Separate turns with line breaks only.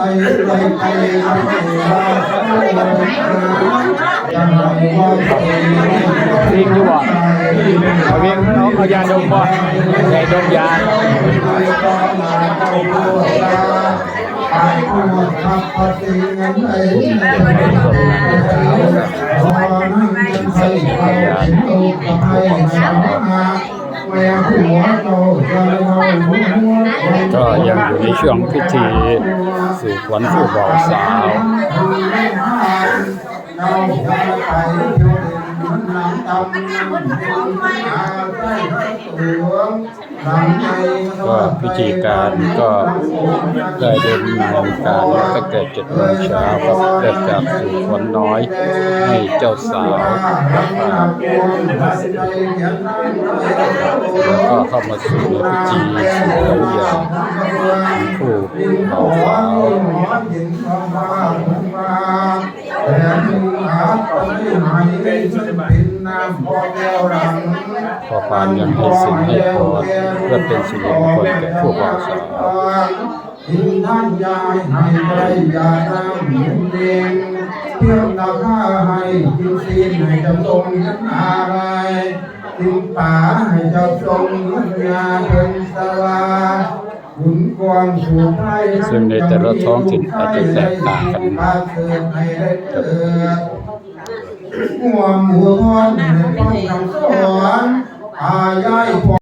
วิ่งอยู่บ่เอาวิ่งเอายาดมบ่ใส่ดมยาก็ยังอยู่ในช่วงพิธีสู่ขวัญผู้บ่าวสาวก็พิธีการก็ได้เดินดำเนินการตั้งแต่7 โมงเช้าครับเริ่มจากสู่ขวัญน้อยให้เจ้าสาวแล้วก็เข้ามาสู่ในพิธีสู่ขวัญอย่างผู้บ่าวสาวขอพานยังให้สิ่งให้พรเพื่อเป็นสิริมงคลแก่ผู้บ่าวสาว
ทิ้งท่านยายให้ใจอย่าทำเหมือนเดิมเที่ยวตาข้าให้กินซีนให้เจ้าทรงนั้นอะไรทิ้งป่าให้เจ้าทรงนักยาเป็นสวาขุนกวางสู่ไพร
ซึ่งในแต่ละท้องถิ่นอาจจะแตกต่างกัน
หัวหมูทอดในป้องกันสอนอายาย